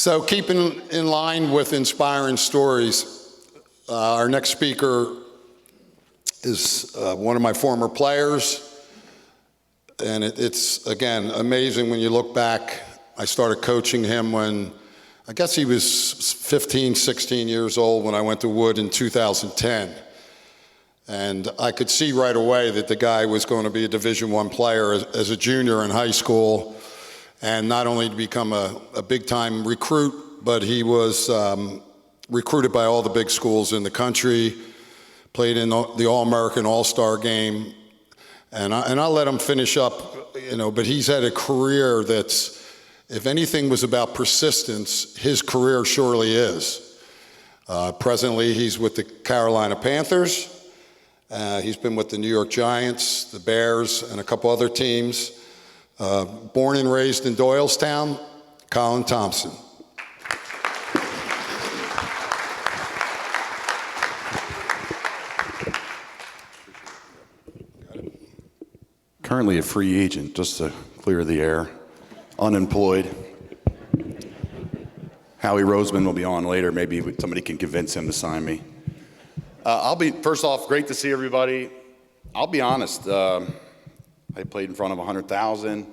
So keeping in line with inspiring stories, our next speaker is one of my former players. And it's, again, amazing when you look back. I started coaching him when, I guess he was 15, 16 years old when I went to Wood in 2010. And I could see right away that the guy was going to be a Division I player as a junior in high school, and not only to become a big-time recruit, but he was recruited by all the big schools in the country, played in the All-American All-Star game, and I'll let him finish up, but he's had a career that's, if anything was about persistence, his career surely is. Presently, he's with the Carolina Panthers. He's been with the New York Giants, the Bears, and a couple other teams. Born and raised in Doylestown, Colin Thompson. Currently a free agent, just to clear the air, unemployed. Howie Roseman will be on later. Maybe somebody can convince him to sign me. First off, great to see everybody. I'll be honest, I played in front of 100,000.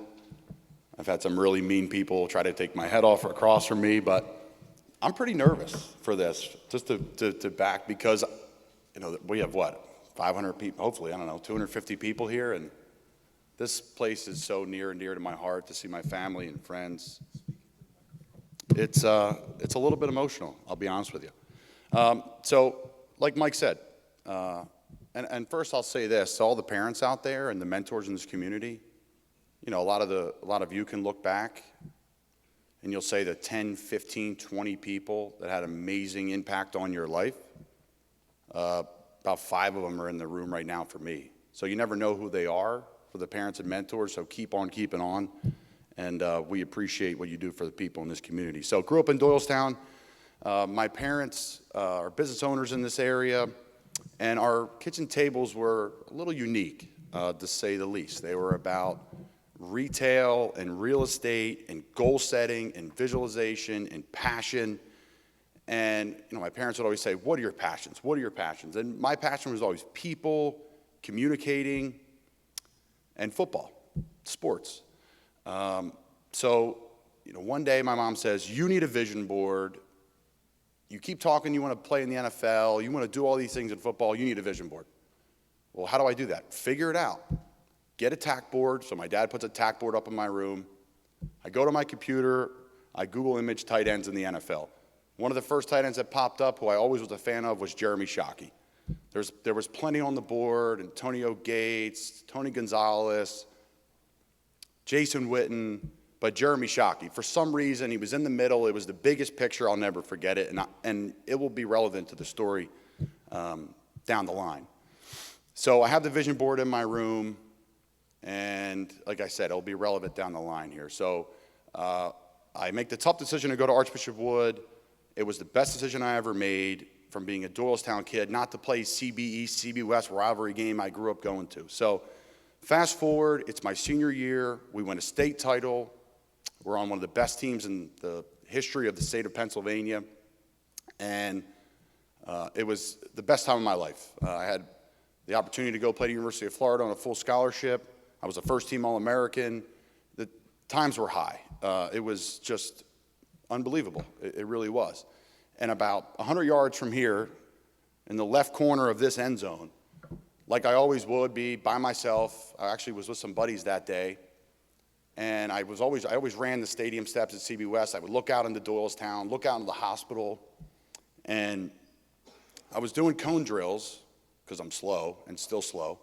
I've had some really mean people try to take my head off across from me, but I'm pretty nervous for this, just to back, because we have 500 people, hopefully, 250 people here, and this place is so near and dear to my heart to see my family and friends. It's a little bit emotional, I'll be honest with you. So, like Mike said, and first I'll say this to all the parents out there and the mentors in this community. A lot of you can look back and you'll say the 10, 15, 20 people that had amazing impact on your life. About 5 of them are in the room right now for me. So you never know who they are for the parents and mentors, so keep on keeping on. And we appreciate what you do for the people in this community. So grew up in Doylestown. My parents are business owners in this area, and our kitchen tables were a little unique, to say the least. They were about retail and real estate and goal setting and visualization and passion. And my parents would always say, what are your passions? What are your passions? And my passion was always people, communicating, and football, sports. So one day my mom says, you need a vision board. You keep talking, you want to play in the NFL, you want to do all these things in football, you need a vision board. Well, how do I do that? Figure it out. Get a tack board. So my dad puts a tack board up in my room. I go to my computer, I Google image tight ends in the NFL. One of the first tight ends that popped up, who I always was a fan of, was Jeremy Shockey. There was plenty on the board: Antonio Gates, Tony Gonzalez, Jason Witten, but Jeremy Shockey. For some reason, he was in the middle. It was the biggest picture. I'll never forget it, and it will be relevant to the story down the line. So I have the vision board in my room, and like I said, it'll be relevant down the line here. So I make the tough decision to go to Archbishop Wood. It was the best decision I ever made, from being a Doylestown kid, not to play CBE, CB West rivalry game I grew up going to. So fast forward, it's my senior year. We win a state title. We're on one of the best teams in the history of the state of Pennsylvania. And it was the best time of my life. I had the opportunity to go play at the University of Florida on a full scholarship. I was a first-team All-American. The times were high. It was just unbelievable. It really was. And about 100 yards from here, in the left corner of this end zone, like I always would be, by myself. I actually was with some buddies that day. And I always ran the stadium steps at CB West. I would look out into Doylestown, look out into the hospital. And I was doing cone drills, because I'm slow and still slow.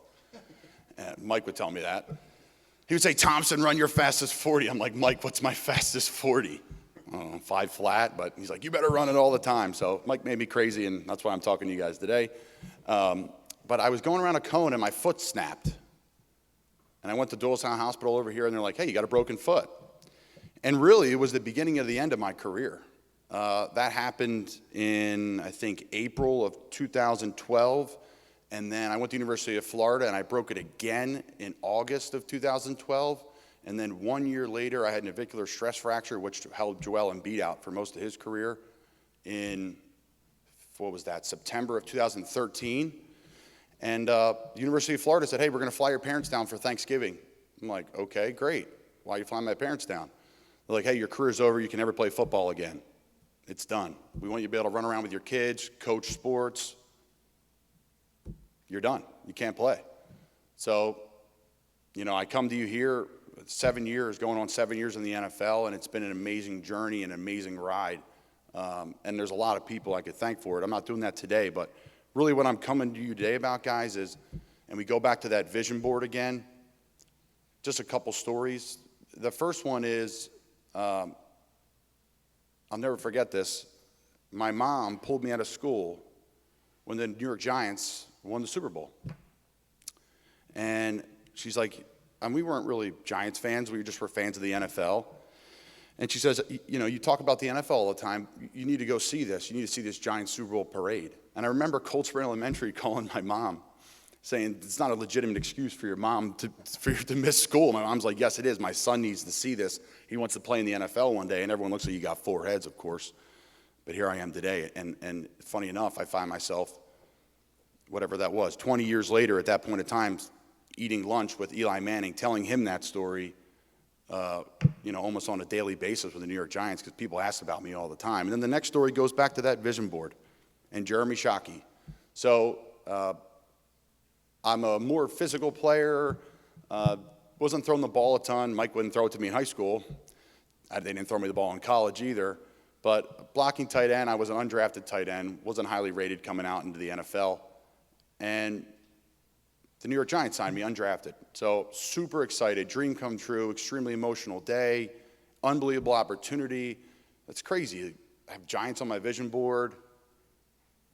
And Mike would tell me that. He would say, Thompson, run your fastest 40. I'm like, Mike, what's my fastest 40? I don't know, 5 flat, but he's like, you better run it all the time. So Mike made me crazy, and that's why I'm talking to you guys today. But I was going around a cone, and my foot snapped. And I went to Doylestown Hospital over here, and they're like, hey, you got a broken foot. And really, it was the beginning of the end of my career. That happened in, I think, April of 2012. And then I went to the University of Florida, and I broke it again in August of 2012. And then 1 year later, I had an navicular stress fracture, which held Joel Embiid out for most of his career in, what was that, September of 2013. And the University of Florida said, hey, we're going to fly your parents down for Thanksgiving. I'm like, okay, great. Why are you flying my parents down? They're like, hey, your career's over. You can never play football again. It's done. We want you to be able to run around with your kids, coach sports. You're done. You can't play. So, I come to you here 7 years, going on 7 years in the NFL, and it's been an amazing journey, an amazing ride. And there's a lot of people I could thank for it. I'm not doing that today, but really what I'm coming to you today about, guys, is, and we go back to that vision board again, just a couple stories. The first one is, I'll never forget this. My mom pulled me out of school when the New York Giants won the Super Bowl. And she's like, and we weren't really Giants fans, we just were fans of the NFL. And she says, you talk about the NFL all the time, you need to go see this. You need to see this Giants Super Bowl parade. And I remember Cold Spring Elementary calling my mom, saying it's not a legitimate excuse for your mom for you to miss school. My mom's like, yes, it is. My son needs to see this. He wants to play in the NFL one day. And everyone looks like you got four heads, of course. But here I am today. And funny enough, I find myself, whatever that was, 20 years later at that point in time, eating lunch with Eli Manning, telling him that story, almost on a daily basis with the New York Giants, because people ask about me all the time. And then the next story goes back to that vision board and Jeremy Shockey. So I'm a more physical player, wasn't throwing the ball a ton. Mike wouldn't throw it to me in high school. They didn't throw me the ball in college either. But blocking tight end, I was an undrafted tight end, wasn't highly rated coming out into the NFL. And the New York Giants signed me undrafted. So super excited, dream come true, extremely emotional day, unbelievable opportunity. That's crazy. I have Giants on my vision board.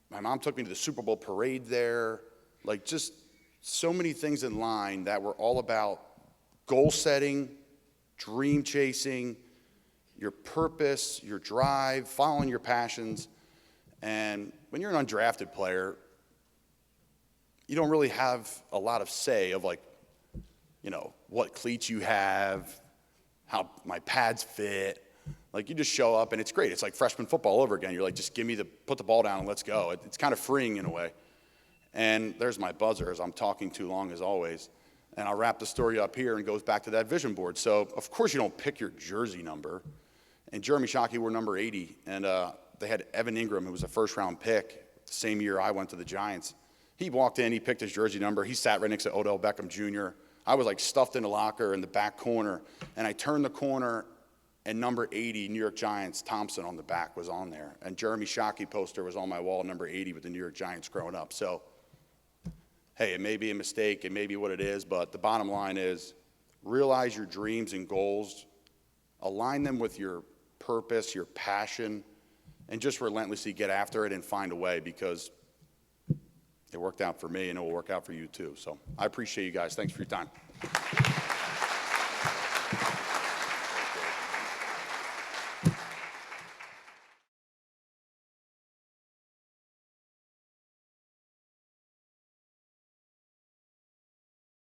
My mom took me to the Super Bowl parade there. Like, just so many things in line that were all about goal setting, dream chasing, your purpose, your drive, following your passions. And when you're an undrafted player, you don't really have a lot of say of what cleats you have, how my pads fit. Like, you just show up and it's great. It's like freshman football all over again. You're like, just put the ball down and let's go. It's kind of freeing in a way. And there's my buzzer, as I'm talking too long as always. And I'll wrap the story up here and goes back to that vision board. So, of course, you don't pick your jersey number. And Jeremy Shockey wore number 80. And they had Evan Ingram, who was a first-round pick, the same year I went to the Giants. He walked in, he picked his jersey number. He sat right next to Odell Beckham Jr. I was like stuffed in a locker in the back corner. And I turned the corner, and number 80, New York Giants, Thompson on the back was on there. And Jeremy Shockey poster was on my wall, number 80 with the New York Giants growing up. So, hey, it may be a mistake, it may be what it is, but the bottom line is realize your dreams and goals, align them with your purpose, your passion, and just relentlessly get after it and find a way, because it worked out for me and it will work out for you too. So I appreciate you guys. Thanks for your time.